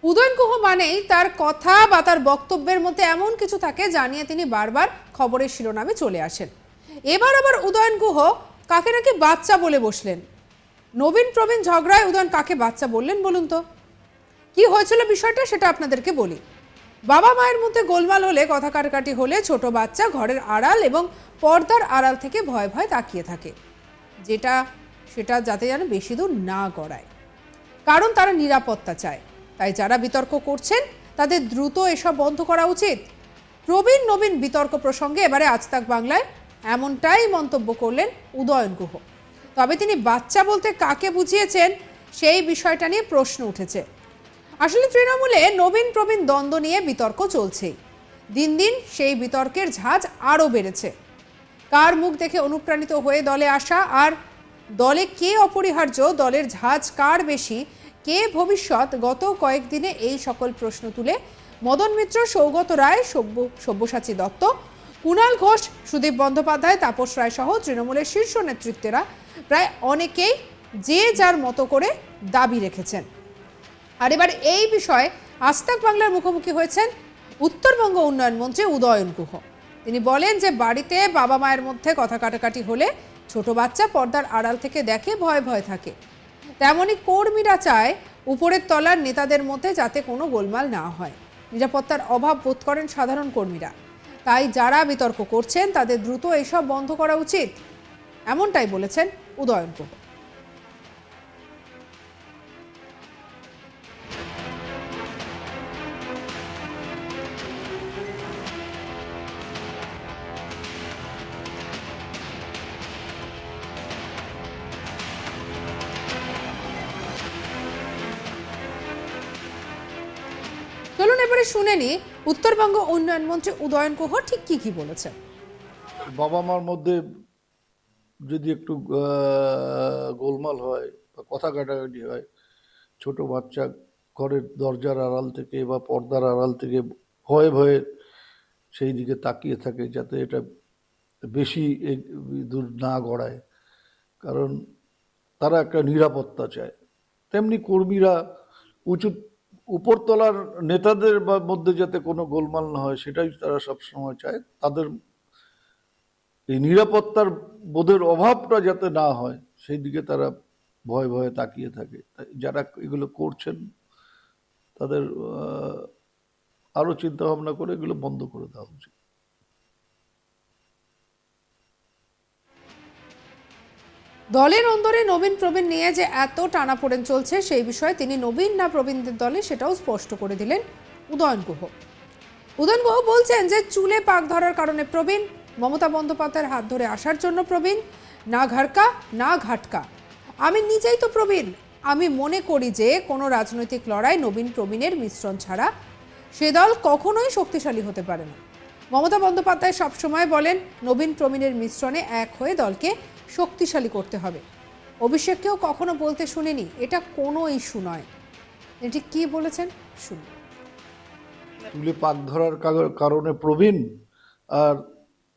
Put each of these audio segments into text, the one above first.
উদয়ন গুহ মানেই তার কথা বা তার বক্তব্যের মধ্যে এমন কিছু থাকে জানিয়ে তিনি বারবার খবরের শিরোনামে চলে আসেন। এবার আবার উদয়ন গুহ কাকে নাকি বাচ্চা বলে বসলেন। নবীন প্রবীণ ঝগড়ায় উদয়ন কাকে বাচ্চা বললেন বলুন তো? কি হয়েছিল বিষয়টা সেটা আপনাদেরকে বলি। বাবা মায়ের মধ্যে গোলমাল হলে, কথা কাটাকাটি হলে ছোট বাচ্চা ঘরের আড়াল এবং পর্দার আড়াল থেকে ভয়ে ভয়ে তাকিয়ে থাকে, যেটা সেটা যাতে যেন বেশি দূর না গড়ায়, কারণ তারা নিরাপত্তা চায়। তাই যারা বিতর্ক করছেন তাদের দ্রুত এসব বন্ধ করা উচিত। প্রবীণ নবীন বিতর্ক প্রসঙ্গে এবারে আজ তাক বাংলায় এমনটাই মন্তব্য করলেন উদয়ন গুহ। তবে তিনি বাচ্চা বলতে কাকে বুঝিয়েছেন সেই বিষয়টা নিয়ে প্রশ্ন উঠেছে। আসলে তৃণমূলে নবীন প্রবীণ দ্বন্দ্ব নিয়ে বিতর্ক চলছেই। দিন দিন সেই বিতর্কের ঝাঁজ আরও বেড়েছে। কার মুখ দেখে অনুপ্রাণিত হয়ে দলে আসা, আর দলে কে অপরিহার্য, দলের ঝাঁজ কার বেশি, কে ভবিষ্যৎ, গত কয়েকদিনে এই সকল প্রশ্ন তুলে মদন মিত্র, সৌগত রায়, সব্যসাচী দত্ত, কুণাল ঘোষ, সুদীপ বন্দ্যোপাধ্যায়, তাপস রায় সহ তৃণমূলের শীর্ষ নেতৃত্বেরা প্রায় অনেকেই যে যার মতো করে দাবি রেখেছেন। আর এবার এই বিষয়ে আজ তাক বাংলার মুখোমুখি হয়েছেন উত্তরবঙ্গ উন্নয়ন মন্ত্রী উদয়ন গুহ। তিনি বলেন যে বাড়িতে বাবা মায়ের মধ্যে কথা কাটাকাটি হলে ছোট বাচ্চা পর্দার আড়াল থেকে দেখে ভয় ভয় থাকে। তেমনি কর্মীরা চায় উপরের তলার নেতাদের মধ্যে যাতে কোনো গোলমাল না হয়। নিরাপত্তার অভাব বোধ করেন সাধারণ কর্মীরা। তাই যারা বিতর্ক করছেন তাদের দ্রুত এসব বন্ধ করা উচিত, এমনটাই বলেছেন উদয়ন গুহ। চলুন এবারে শুনে নি উত্তরবঙ্গ উন্নয়ন মন্ত্রী উদয়ন গুহ ঠিক কি বলেছেন। বাবা মার মধ্যে যদি একটু গোলমাল হয় বা কথা কাটাকাটি হয়, ছোট বাচ্চা ঘরের দরজার আড়াল থেকে বা পর্দার আড়াল থেকে ভয়ে ভয়ে সেই দিকে তাকিয়ে থাকে, যাতে এটা বেশি দূর না গড়ায়, কারণ তারা একটা নিরাপত্তা চায়। তেমনি কর্মীরা উঁচু উপরতলার নেতাদের মধ্যে যাতে কোনো গোলমাল না হয় সেটাই তারা সবসময় চায়। তাদের এই নিরাপত্তার বোধের অভাবটা যাতে না হয় সেই দিকে তারা ভয়ে ভয়ে তাকিয়ে থাকে। তাই যারা এগুলো করছেন তাদের আরো চিন্তা ভাবনা করে এগুলো বন্ধ করে দেওয়া উচিত। দলের অন্দরে নবীন প্রবীণ নিয়ে যে এত টানাপোড়েন চলছে সেই বিষয়ে তিনি নবীন না প্রবীণদের দলে সেটাও স্পষ্ট করে দিলেন উদয়ন গুহ। উদয়ন গুহ বলছেন যে চুলে পাক ধরার কারণে প্রবীণ, মমতা বন্দ্যোপাধ্যায়ের হাত ধরে আসার জন্য প্রবীণ, না ঘাড়কা না ঘাটকা। আমি নিজেই তো প্রবীণ। আমি মনে করি যে কোনো রাজনৈতিক লড়াই নবীন প্রবীণের মিশ্রণ ছাড়া সে দল কখনোই শক্তিশালী হতে পারে না। মমতা বন্দ্যোপাধ্যায় সবসময় বলেন নবীন প্রবীণের মিশ্রণে এক হয়ে দলকে শক্তিশালী করতে হবে। অভিষেককেও কখনো বলতে শুনিনি এটা কোনো ইস্যু নয়। এটি কি বলেছেন শুনুন। চুলে পাক ধরার কারণে প্রবীণ, আর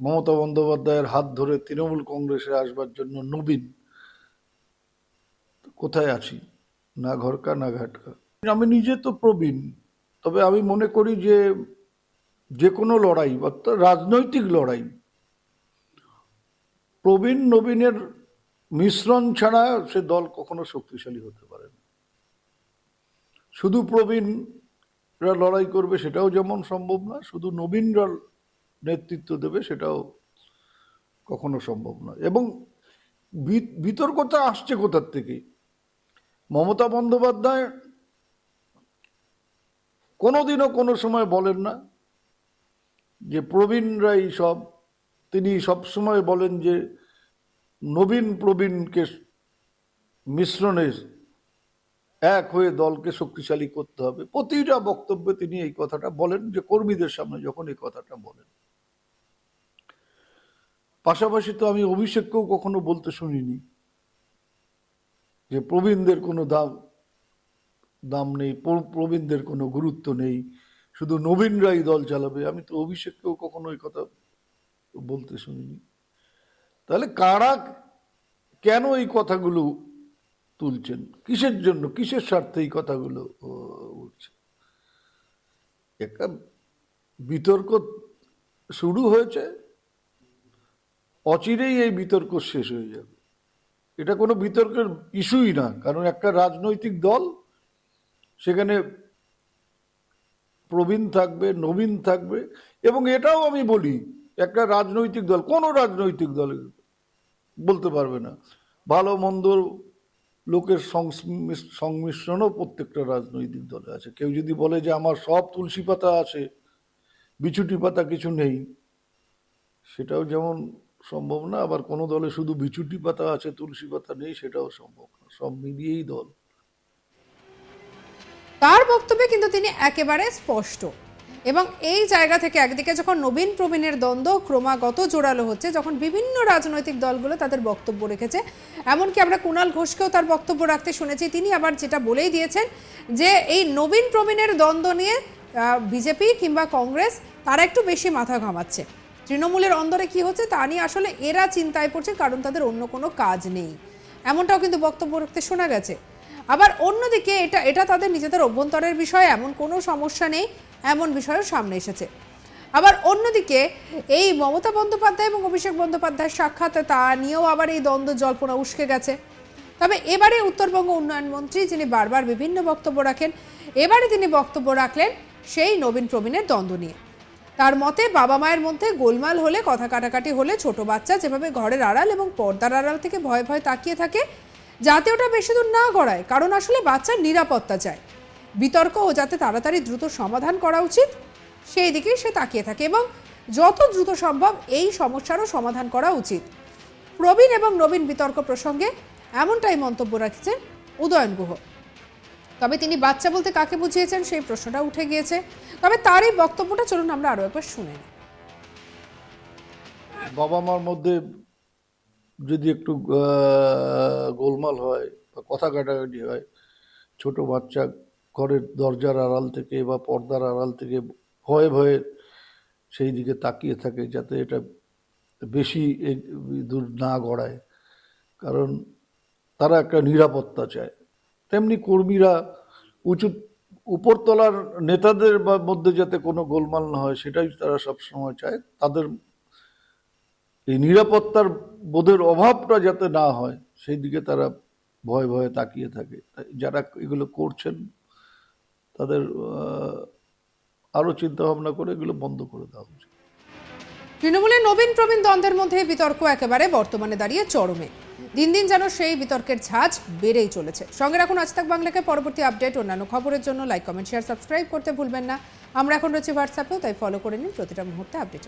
মমতা বন্দ্যোপাধ্যায়ের হাত ধরে তৃণমূল কংগ্রেসে আসবার জন্য নবীন। কোথায় আছি? না ঘরকা না ঘাটকা। আমি নিজে তো প্রবীণ, তবে আমি মনে করি যে যে কোনো লড়াই, অর্থাৎ রাজনৈতিক লড়াই, প্রবীণ নবীনের মিশ্রণ ছাড়া সে দল কখনো শক্তিশালী হতে পারে না। শুধু প্রবীণরা লড়াই করবে সেটাও যেমন সম্ভব না, শুধু নবীনরা নেতৃত্ব দেবে সেটাও কখনো সম্ভব নয়। এবং বিতর্কতা আসছে কোথার থেকে? মমতা বন্দ্যোপাধ্যায় কোনোদিনও কোনো সময় বলেন না যে প্রবীণরাই সব। তিনি সবসময় বলেন যে নবীন প্রবীণকে মিশ্রণে এক হয়ে দলকে শক্তিশালী করতে হবে। প্রতিটা বক্তব্যে তিনি এই কথাটা বলেন, যে কর্মীদের সামনে যখন এই কথাটা বলেন। পাশাপাশি তো আমি অভিষেককেও কখনো বলতে শুনিনি যে প্রবীণদের কোনো দাম নেই, প্রবীণদের কোনো গুরুত্ব নেই, শুধু নবীনরাই দল চালাবে। আমি তো অভিষেককেও কখনো এই কথা বলতে শুনিনি। তাহলে কারা কেন এই কথাগুলো তুলছেন, কিসের জন্য, কিসের স্বার্থে এই কথাগুলো উঠছে? একটা বিতর্ক শুরু হয়েছে, অচিরেই এই বিতর্ক শেষ হয়ে যাবে। এটা কোনো বিতর্কের ইস্যুই না, কারণ একটা রাজনৈতিক দল, সেখানে প্রবীণ থাকবে, নবীন থাকবে। এবং এটাও আমি বলি, একটা রাজনৈতিক দল, কোনো রাজনৈতিক দল বলতে পারবে না, ভালো মন্দ লোকের সংমিশ্রণও প্রত্যেকটা রাজনৈতিক দলে আছে। কেউ যদি বলে যে আমার সব তুলসী পাতা আছে, বিছুটি পাতা কিছু নেই, সেটাও যেমন সম্ভব না, আবার কোনো দলে শুধু বিছুটি পাতা আছে, তুলসী পাতা নেই, সেটাও সম্ভব না। সব মিলিয়েই দল। তার বক্তব্যে কিন্তু তিনি একেবারে স্পষ্ট। এবং এই জায়গা থেকে একদিকে যখন নবীন প্রবীণের দ্বন্দ্ব ক্রমাগত জোরালো হচ্ছে, যখন বিভিন্ন রাজনৈতিক দলগুলো তাদের বক্তব্য রেখেছে, এমনকি আমরা কুণাল ঘোষকেও তার বক্তব্য রাখতে শুনেছি, তিনি আবার যেটা বলেই দিয়েছেন যে এই নবীন প্রবীণের দ্বন্দ্ব নিয়ে বিজেপি কিংবা কংগ্রেস তারা একটু বেশি মাথা ঘামাচ্ছে। তৃণমূলের অন্দরে কি হচ্ছে তা নিয়ে আসলে এরা চিন্তায় পড়ছে, কারণ তাদের অন্য কোনো কাজ নেই, এমনটাও কিন্তু বক্তব্য রাখতে শোনা গেছে। আবার অন্যদিকে এটা তাদের নিজেদের অভ্যন্তরের বিষয়, এমন কোনো সমস্যা নেই, এমন বিষয়ও সামনে এসেছে। আবার অন্যদিকে এই মমতা বন্দ্যোপাধ্যায় এবং অভিষেক বন্দ্যোপাধ্যায়ের সাক্ষাৎ, তা নিয়েও আবার এই দ্বন্দ্ব জল্পনা উস্কে গেছে। তবে এবারে উত্তরবঙ্গ উন্নয়ন মন্ত্রী, যিনি বারবার বিভিন্ন বক্তব্য রাখেন, এবারে তিনি বক্তব্য রাখলেন সেই নবীন প্রবীণের দ্বন্দ্ব নিয়ে। তার মতে বাবা মায়ের মধ্যে গোলমাল হলে, কথা কাটাকাটি হলে ছোট বাচ্চা যেভাবে ঘরের আড়াল এবং পর্দার আড়াল থেকে ভয়ে ভয়ে তাকিয়ে থাকে, যাতে ওটা বেশি দূর না গড়ায়, কারণ আসলে বাচ্চার নিরাপত্তা চায়। বিতর্ক ও যাতে তাড়াতাড়ি দ্রুত সমাধান করা উচিত, সেই দিকেই সে তাকিয়ে থাকে এবং যত দ্রুত সম্ভব এই সমস্যারও সমাধান করা উচিত। প্রবীণ এবং নবীন বিতর্ক প্রসঙ্গে এমনটাই মন্তব্য রাখছেন উদয়ন গুহ। তবে তিনি বাচ্চা বলতে কাকে বুঝিয়েছেন সেই প্রশ্নটা উঠে গিয়েছে। তবে তার এই বক্তব্যটা চলুন আমরা আরো একবার শুনে নিই। বাবা মার মধ্যে যদি একটু গোলমাল হয় বা কথা কাটাকাটি হয়, ছোট বাচ্চা ঘরের দরজার আড়াল থেকে বা পর্দার আড়াল থেকে ভয়ে ভয়ে সেই দিকে তাকিয়ে থাকে, যাতে এটা বেশি দূর না গড়ায়, কারণ তারা একটা নিরাপত্তা চায়। তেমনি কর্মীরা উঁচু উপরতলার নেতাদের মধ্যে যাতে কোনো গোলমাল না হয়, সেটাই তারা সবসময় চায়। তাদের এই নিরাপত্তার বোধের অভাবটা যাতে না হয়, সেই দিকে তারা ভয়ে ভয়ে তাকিয়ে থাকে। যারা এগুলো করছেন তাদের আরো চিন্তা ভাবনা করে এগুলো বন্ধ করে দেওয়া উচিত। তৃণমূলের নবীন প্রবীণ দ্বন্দ্বের মধ্যে বিতর্ক একেবারে বর্তমানে দাঁড়িয়ে চরমে। দিন দিন যেন সেই বিতর্কের ঝাঁজ বেড়েই চলেছে। সঙ্গে রাখুন আজ তাক বাংলাকে। পরবর্তী আপডেট, অন্যান্য খবরের জন্য লাইক, কমেন্ট, শেয়ার, সাবস্ক্রাইব করতে ভুলবেন না। আমরা এখন রয়েছি হোয়াটসঅ্যাপেও, তাই ফলো করে নিন প্রতিটা মুহূর্তে আপডেট।